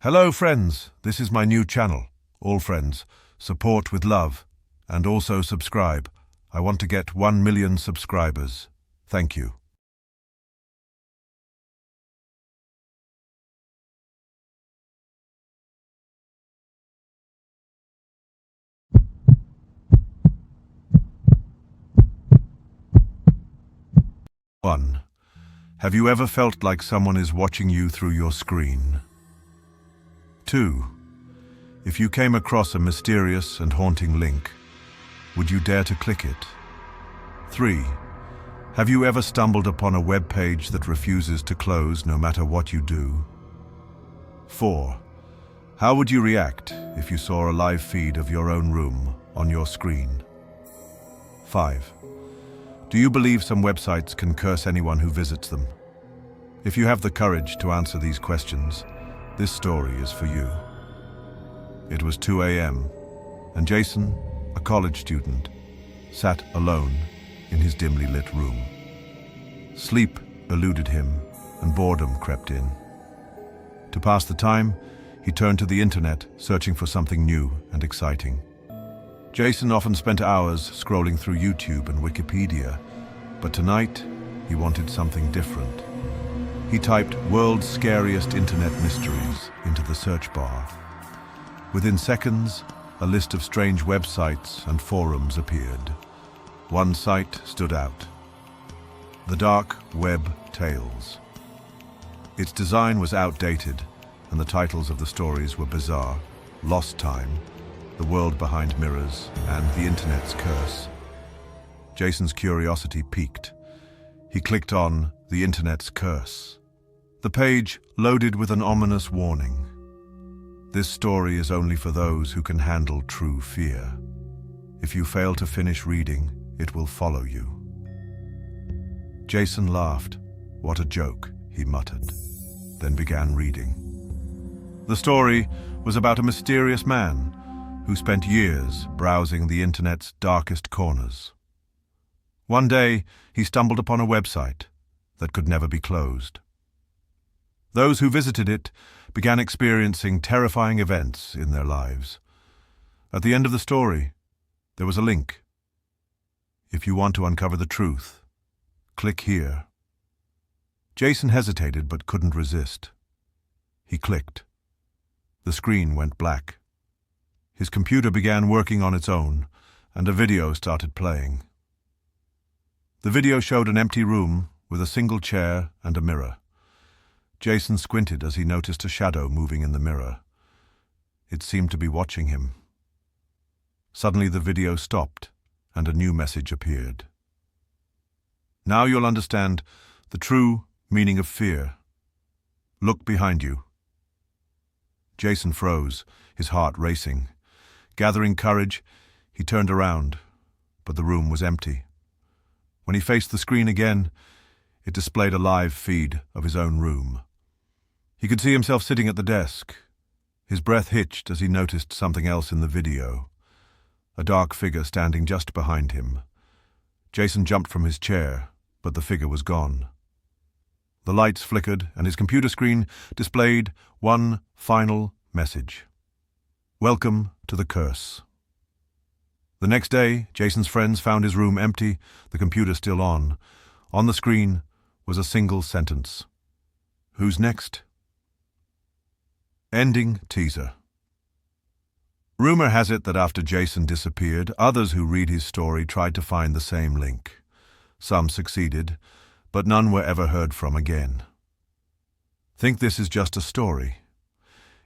Hello friends, this is my new channel. All friends, support with love and also subscribe. I want to get 1 million subscribers. Thank you. One. Have you ever felt like someone is watching you through your screen? 2. If you came across a mysterious and haunting link, would you dare to click it? 3. Have you ever stumbled upon a web page that refuses to close no matter what you do? 4. How would you react if you saw a live feed of your own room on your screen? 5. Do you believe some websites can curse anyone who visits them? If you have the courage to answer these questions, this story is for you. It was 2 a.m., and Jason, a college student, sat alone in his dimly lit room. Sleep eluded him, and boredom crept in. To pass the time, he turned to the internet, searching for something new and exciting. Jason often spent hours scrolling through YouTube and Wikipedia, but tonight he wanted something different. He typed "World's Scariest Internet Mysteries" into the search bar. Within seconds, a list of strange websites and forums appeared. One site stood out: The Dark Web Tales. Its design was outdated, and the titles of the stories were bizarre: Lost Time, The World Behind Mirrors, and The Internet's Curse. Jason's curiosity piqued. He clicked on The Internet's Curse. The page loaded with an ominous warning. This story is only for those who can handle true fear. If you fail to finish reading, it will follow you. Jason laughed. What a joke, he muttered, then began reading. The story was about a mysterious man who spent years browsing the internet's darkest corners. One day, he stumbled upon a website that could never be closed. Those who visited it began experiencing terrifying events in their lives. At the end of the story, there was a link. If you want to uncover the truth, click here. Jason hesitated but couldn't resist. He clicked. The screen went black. His computer began working on its own, and a video started playing. The video showed an empty room with a single chair and a mirror. Jason squinted as he noticed a shadow moving in the mirror. It seemed to be watching him. Suddenly the video stopped, and a new message appeared. Now you'll understand the true meaning of fear. Look behind you. Jason froze, his heart racing. Gathering courage, he turned around, but the room was empty. When he faced the screen again, it displayed a live feed of his own room. He could see himself sitting at the desk. His breath hitched as he noticed something else in the video. A dark figure standing just behind him. Jason jumped from his chair, but the figure was gone. The lights flickered, and his computer screen displayed one final message. Welcome to the curse. The next day, Jason's friends found his room empty, the computer still on. On the screen was a single sentence. Who's next? Ending teaser. Rumor has it that after Jason disappeared, others who read his story tried to find the same link. Some succeeded, but none were ever heard from again. Think this is just a story?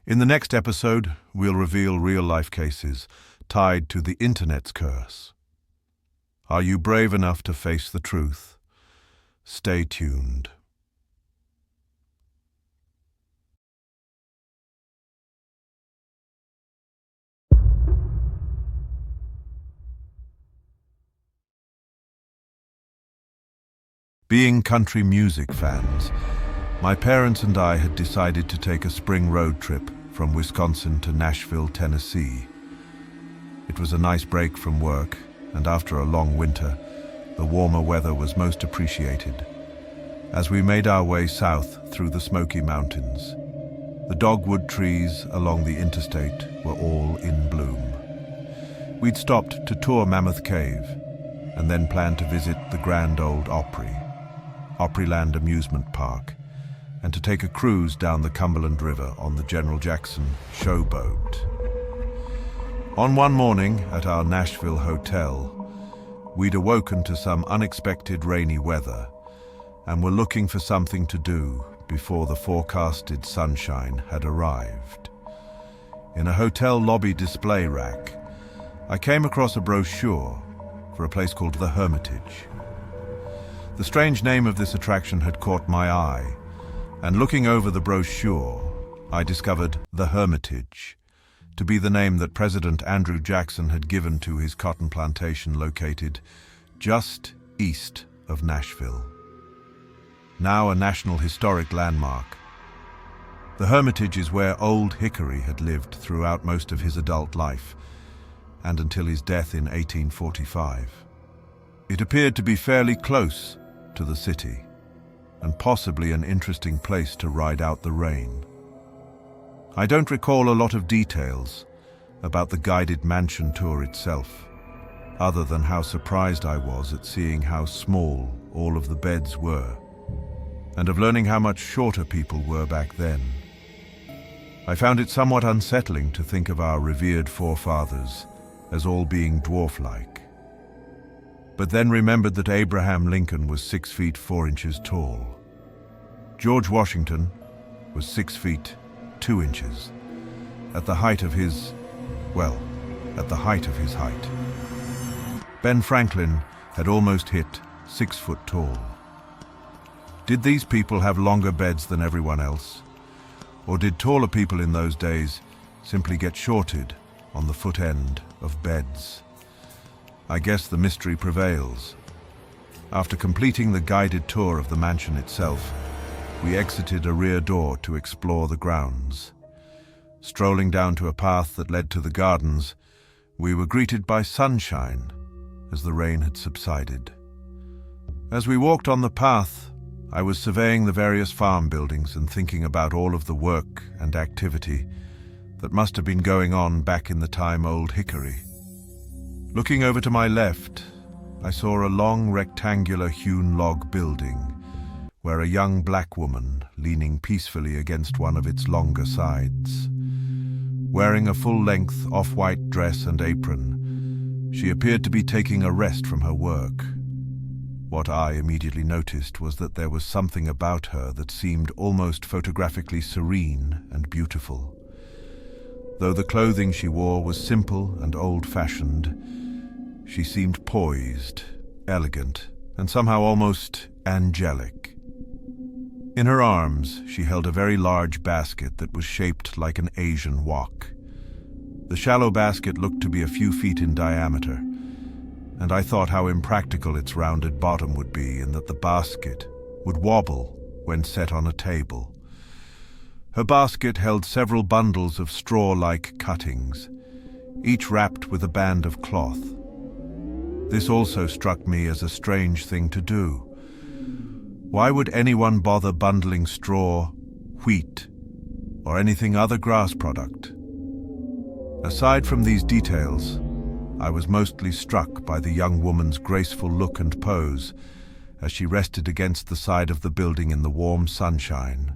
In the next episode, we'll reveal real-life cases tied to the internet's curse. Are you brave enough to face the truth? Stay tuned. Being country music fans, my parents and I had decided to take a spring road trip from Wisconsin to Nashville, Tennessee. It was a nice break from work, and after a long winter, the warmer weather was most appreciated. As we made our way south through the Smoky Mountains, The dogwood trees along the interstate were all in bloom. We'd stopped to tour Mammoth Cave and then planned to visit the Grand Old Opryland Amusement Park, and to take a cruise down the Cumberland River on the General Jackson showboat. On one morning at our Nashville hotel, we'd awoken to some unexpected rainy weather and were looking for something to do before the forecasted sunshine had arrived. In a hotel lobby display rack, I came across a brochure for a place called the Hermitage. The strange name of this attraction had caught my eye, and looking over the brochure, I discovered the Hermitage to be the name that President Andrew Jackson had given to his cotton plantation located just east of Nashville. Now a National Historic Landmark. The Hermitage is where Old Hickory had lived throughout most of his adult life, and until his death in 1845. It appeared to be fairly close to the city, and possibly an interesting place to ride out the rain. I don't recall a lot of details about the guided mansion tour itself, other than how surprised I was at seeing how small all of the beds were, and of learning how much shorter people were back then. I found it somewhat unsettling to think of our revered forefathers as all being dwarf-like, but then remembered that Abraham Lincoln was 6 feet 4 inches tall. George Washington was 6 feet 2 inches, at the height of his height. Ben Franklin had almost hit 6 foot tall. Did these people have longer beds than everyone else? Or did taller people in those days simply get shorted on the foot end of beds? I guess the mystery prevails. After completing the guided tour of the mansion itself, we exited a rear door to explore the grounds. Strolling down to a path that led to the gardens, we were greeted by sunshine as the rain had subsided. As we walked on the path, I was surveying the various farm buildings and thinking about all of the work and activity that must have been going on back in the time Old Hickory. Looking over to my left, I saw a long rectangular hewn log building where a young black woman leaning peacefully against one of its longer sides. Wearing a full-length off-white dress and apron, she appeared to be taking a rest from her work. What I immediately noticed was that there was something about her that seemed almost photographically serene and beautiful. Though the clothing she wore was simple and old-fashioned, she seemed poised, elegant, and somehow almost angelic. In her arms, she held a very large basket that was shaped like an Asian wok. The shallow basket looked to be a few feet in diameter, and I thought how impractical its rounded bottom would be, and that the basket would wobble when set on a table. Her basket held several bundles of straw-like cuttings, each wrapped with a band of cloth. This also struck me as a strange thing to do. Why would anyone bother bundling straw, wheat, or anything other grass product? Aside from these details, I was mostly struck by the young woman's graceful look and pose as she rested against the side of the building in the warm sunshine.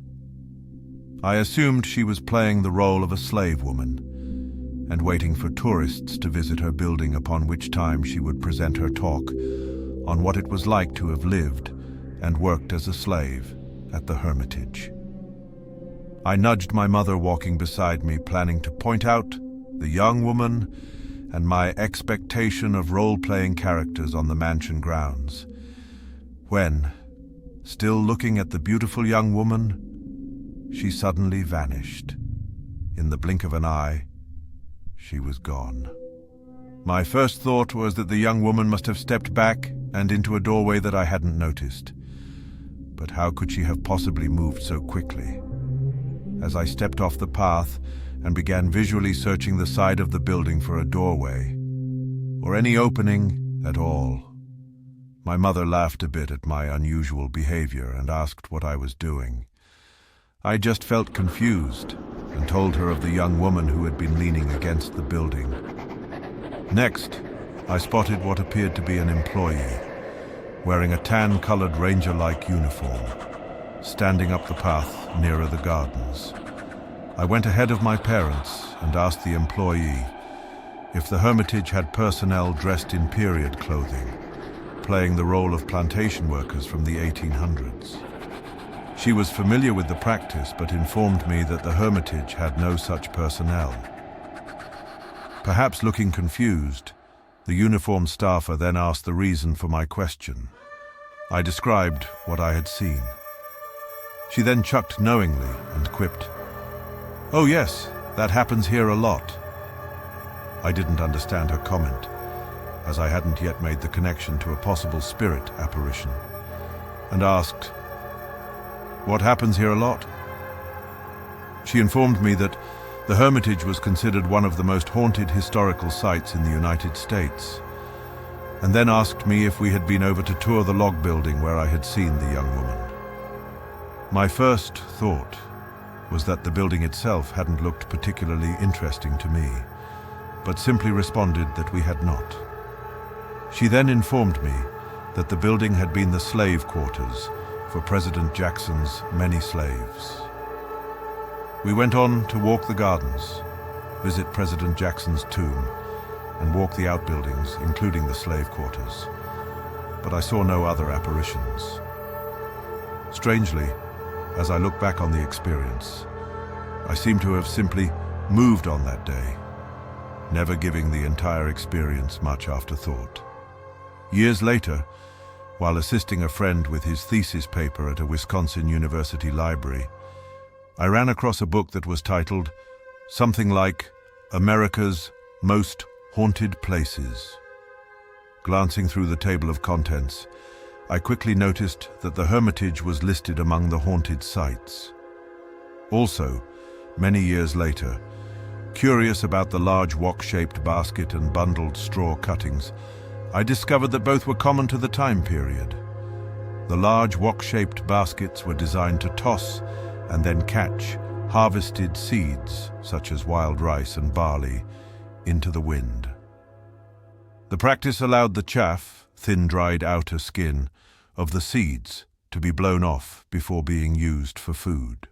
I assumed she was playing the role of a slave woman and waiting for tourists to visit her building, upon which time she would present her talk on what it was like to have lived and worked as a slave at the Hermitage. I nudged my mother walking beside me, planning to point out the young woman and my expectation of role-playing characters on the mansion grounds, when, still looking at the beautiful young woman, she suddenly vanished. In the blink of an eye, she was gone. My first thought was that the young woman must have stepped back and into a doorway that I hadn't noticed. But how could she have possibly moved so quickly? As I stepped off the path and began visually searching the side of the building for a doorway, or any opening at all, my mother laughed a bit at my unusual behavior and asked what I was doing. I just felt confused and told her of the young woman who had been leaning against the building. Next, I spotted what appeared to be an employee, wearing a tan-colored ranger-like uniform, standing up the path nearer the gardens. I went ahead of my parents and asked the employee if the Hermitage had personnel dressed in period clothing, playing the role of plantation workers from the 1800s. She was familiar with the practice, but informed me that the Hermitage had no such personnel. Perhaps looking confused, the uniformed staffer then asked the reason for my question. I described what I had seen. She then chucked knowingly and quipped, "Oh yes, that happens here a lot." I didn't understand her comment, as I hadn't yet made the connection to a possible spirit apparition, and asked, "What happens here a lot?" She informed me that the Hermitage was considered one of the most haunted historical sites in the United States, and then asked me if we had been over to tour the log building where I had seen the young woman. My first thought was that the building itself hadn't looked particularly interesting to me, but simply responded that we had not. She then informed me that the building had been the slave quarters for President Jackson's many slaves. We went on to walk the gardens, visit President Jackson's tomb, and walk the outbuildings, including the slave quarters, but I saw no other apparitions. Strangely, as I look back on the experience, I seem to have simply moved on that day, never giving the entire experience much afterthought. Years later, while assisting a friend with his thesis paper at a Wisconsin University library, I ran across a book that was titled something like America's Most Haunted Places. Glancing through the table of contents, I quickly noticed that the Hermitage was listed among the haunted sites. Also, many years later, curious about the large wok-shaped basket and bundled straw cuttings, I discovered that both were common to the time period. The large wok-shaped baskets were designed to toss and then catch harvested seeds, such as wild rice and barley, into the wind. The practice allowed the chaff, thin-dried outer skin, of the seeds to be blown off before being used for food.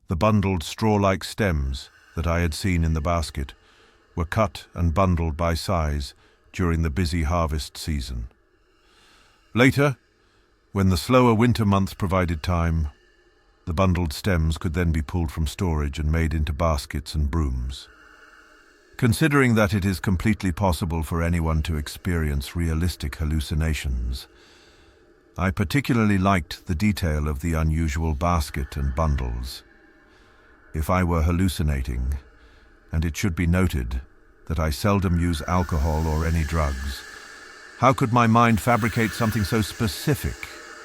The bundled straw-like stems that I had seen in the basket were cut and bundled by size during the busy harvest season. Later, when the slower winter months provided time, the bundled stems could then be pulled from storage and made into baskets and brooms. Considering that it is completely possible for anyone to experience realistic hallucinations, I particularly liked the detail of the unusual basket and bundles. If I were hallucinating, and it should be noted that I seldom use alcohol or any drugs, how could my mind fabricate something so specific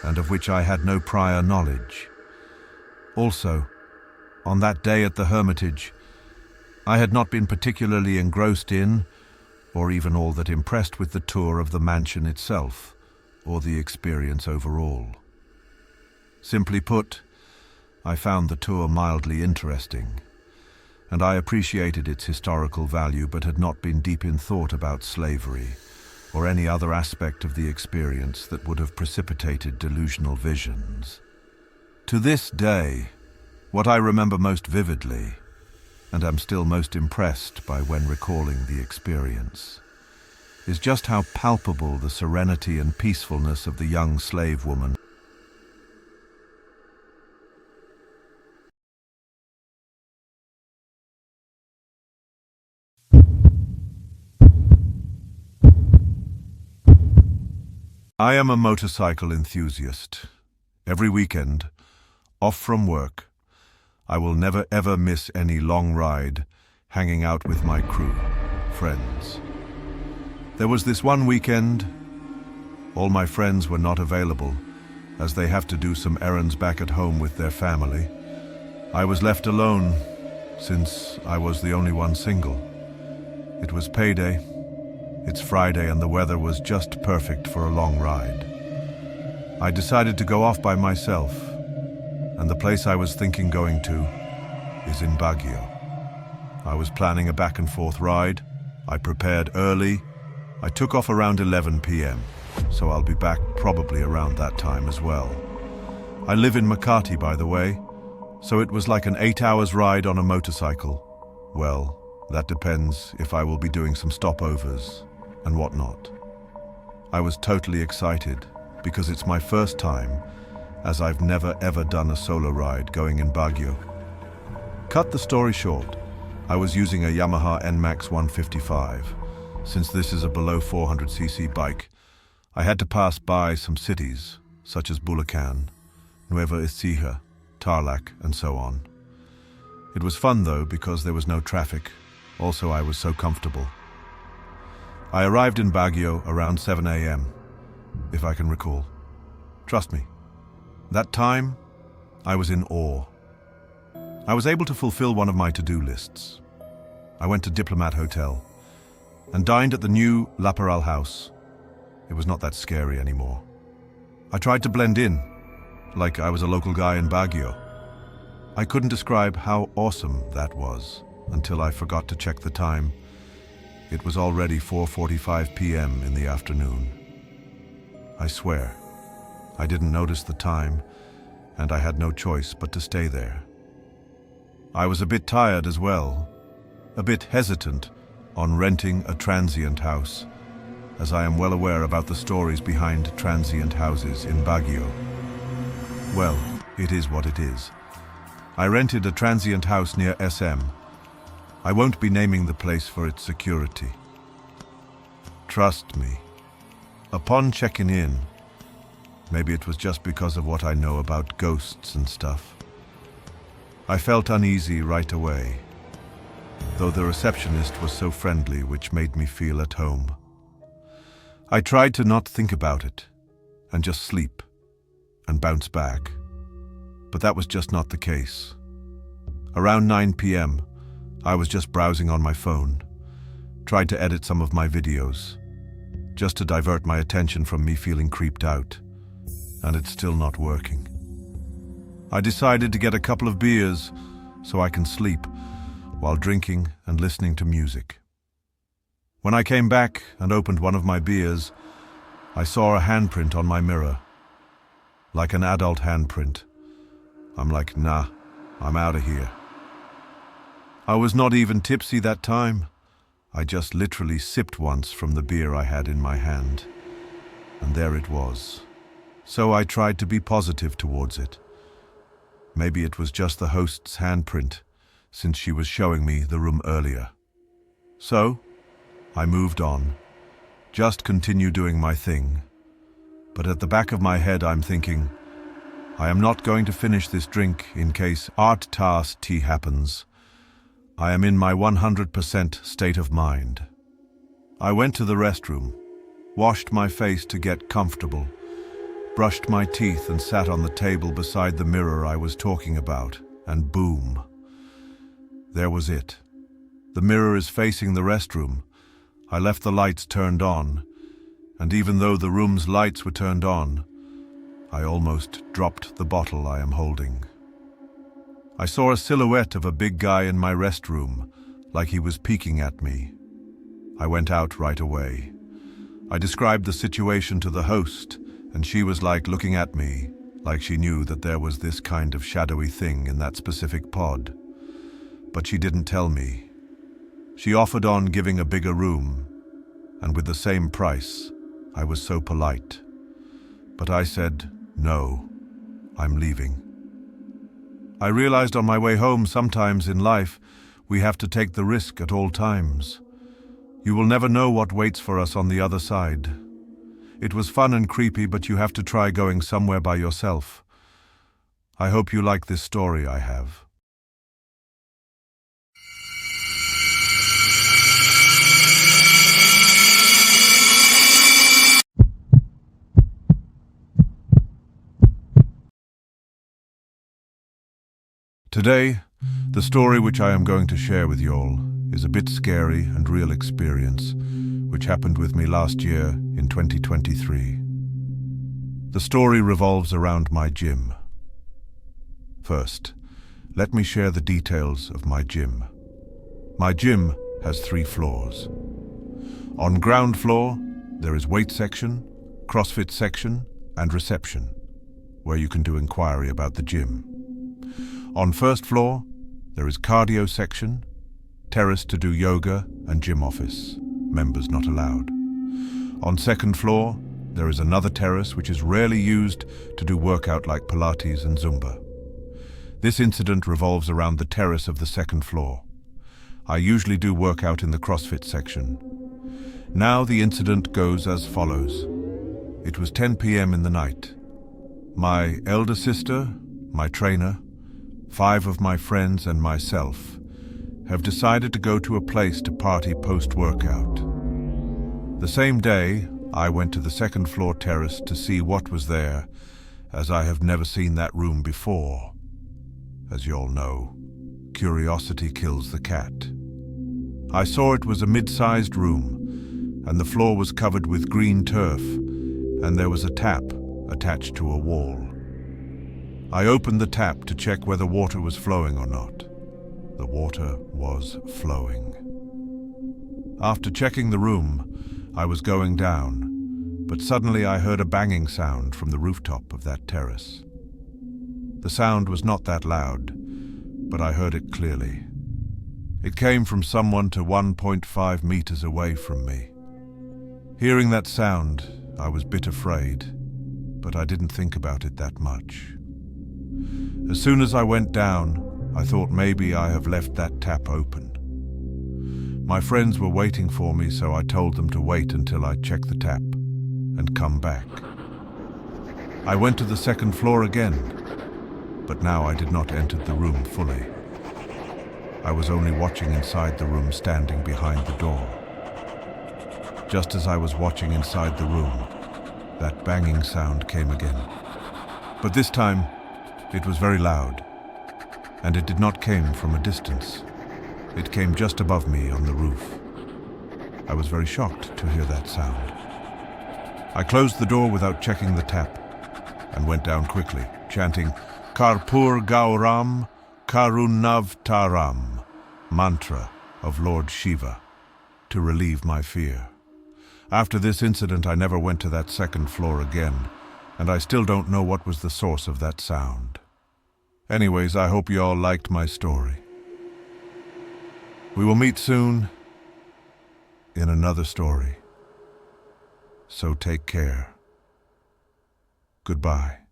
and of which I had no prior knowledge? Also, on that day at the Hermitage, I had not been particularly engrossed in, or even all that impressed with the tour of the mansion itself, or the experience overall. Simply put, I found the tour mildly interesting, and I appreciated its historical value, but had not been deep in thought about slavery or any other aspect of the experience that would have precipitated delusional visions. To this day, what I remember most vividly, and am still most impressed by when recalling the experience, is just how palpable the serenity and peacefulness of the young slave woman. I am a motorcycle enthusiast. Every weekend, off from work, I will never ever miss any long ride, hanging out with my crew, friends. There was this one weekend, all my friends were not available, as they have to do some errands back at home with their family. I was left alone, since I was the only one single. It was payday, it's Friday, and the weather was just perfect for a long ride. I decided to go off by myself. and the place I was thinking going to is in Baguio. I was planning a back and forth ride. I prepared early. I took off around 11 p.m., so I'll be back probably around that time as well. I live in Makati, by the way, so it was like an 8 hours ride on a motorcycle. Well, that depends if I will be doing some stopovers and whatnot. I was totally excited because it's my first time, as I've never ever done a solo ride going in Baguio. Cut the story short, I was using a Yamaha NMAX 155. Since this is a below 400cc bike, I had to pass by some cities, such as Bulacan, Nueva Ecija, Tarlac, and so on. It was fun though, because there was no traffic. Also, I was so comfortable. I arrived in Baguio around 7 a.m., if I can recall. Trust me, that time, I was in awe. I was able to fulfill one of my to-do lists. I went to Diplomat Hotel and dined at the new La Peral house. It was not that scary anymore. I tried to blend in, like I was a local guy in Baguio. I couldn't describe how awesome that was until I forgot to check the time. It was already 4:45 p.m. in the afternoon. I swear, I didn't notice the time, and I had no choice but to stay there. I was a bit tired as well, a bit hesitant on renting a transient house, as I am well aware about the stories behind transient houses in Baguio. Well, it is what it is. I rented a transient house near SM. I won't be naming the place for its security. Trust me, upon checking in, maybe it was just because of what I know about ghosts and stuff, I felt uneasy right away, though the receptionist was so friendly, which made me feel at home. I tried to not think about it and just sleep and bounce back, but that was just not the case. Around 9 p.m., I was just browsing on my phone, tried to edit some of my videos, just to divert my attention from me feeling creeped out, and it's still not working. I decided to get a couple of beers so I can sleep while drinking and listening to music. When I came back and opened one of my beers, I saw a handprint on my mirror, like an adult handprint. I'm like, nah, I'm out of here. I was not even tipsy that time. I just literally sipped once from the beer I had in my hand, and there it was. So I tried to be positive towards it. Maybe it was just the host's handprint, since she was showing me the room earlier. So, I moved on, just continue doing my thing. But at the back of my head I'm thinking, I am not going to finish this drink in case art task tea happens. I am in my 100% state of mind. I went to the restroom, washed my face to get comfortable, brushed my teeth and sat on the table beside the mirror I was talking about, and boom. There was it. The mirror is facing the restroom. I left the lights turned on, and even though the room's lights were turned on, I almost dropped the bottle I am holding. I saw a silhouette of a big guy in my restroom, like he was peeking at me. I went out right away. I described the situation to the host, and she was like looking at me, like she knew that there was this kind of shadowy thing in that specific pod. But she didn't tell me. She offered on giving a bigger room, and with the same price. I was so polite. But I said, no, I'm leaving. I realized on my way home sometimes in life we have to take the risk at all times. You will never know what waits for us on the other side. It was fun and creepy, but you have to try going somewhere by yourself. I hope you like this story I have. Today, the story which I am going to share with you all is a bit scary and real experience, which happened with me last year in 2023. The story revolves around my gym. First, let me share the details of my gym. My gym has 3 floors. On ground floor, there is weight section, CrossFit section, and reception, where you can do inquiry about the gym. On first floor, there is cardio section, terrace to do yoga, and gym office, members not allowed. On second floor, there is another terrace which is rarely used to do workout like Pilates and Zumba. This incident revolves around the terrace of the second floor. I usually do workout in the CrossFit section. Now the incident goes as follows. It was 10 p.m. in the night. My elder sister, my trainer, 5 of my friends and myself have decided to go to a place to party post-workout. The same day, I went to the second floor terrace to see what was there, as I have never seen that room before. As you all know, curiosity kills the cat. I saw it was a mid-sized room, and the floor was covered with green turf, and there was a tap attached to a wall. I opened the tap to check whether water was flowing or not. The water was flowing. After checking the room, I was going down, but suddenly I heard a banging sound from the rooftop of that terrace. The sound was not that loud, but I heard it clearly. It came from someone to 1.5 meters away from me. Hearing that sound, I was a bit afraid, but I didn't think about it that much. As soon as I went down, I thought maybe I have left that tap open. My friends were waiting for me, so I told them to wait until I check the tap and come back. I went to the second floor again, but now I did not enter the room fully. I was only watching inside the room, standing behind the door. Just as I was watching inside the room, that banging sound came again. But this time, it was very loud, and it did not come from a distance. It came just above me on the roof. I was very shocked to hear that sound. I closed the door without checking the tap and went down quickly, chanting Karpur Gauram Karunavtaram, mantra of Lord Shiva, to relieve my fear. After this incident, I never went to that second floor again, and I still don't know what was the source of that sound. Anyways, I hope you all liked my story. We will meet soon in another story. So take care. Goodbye.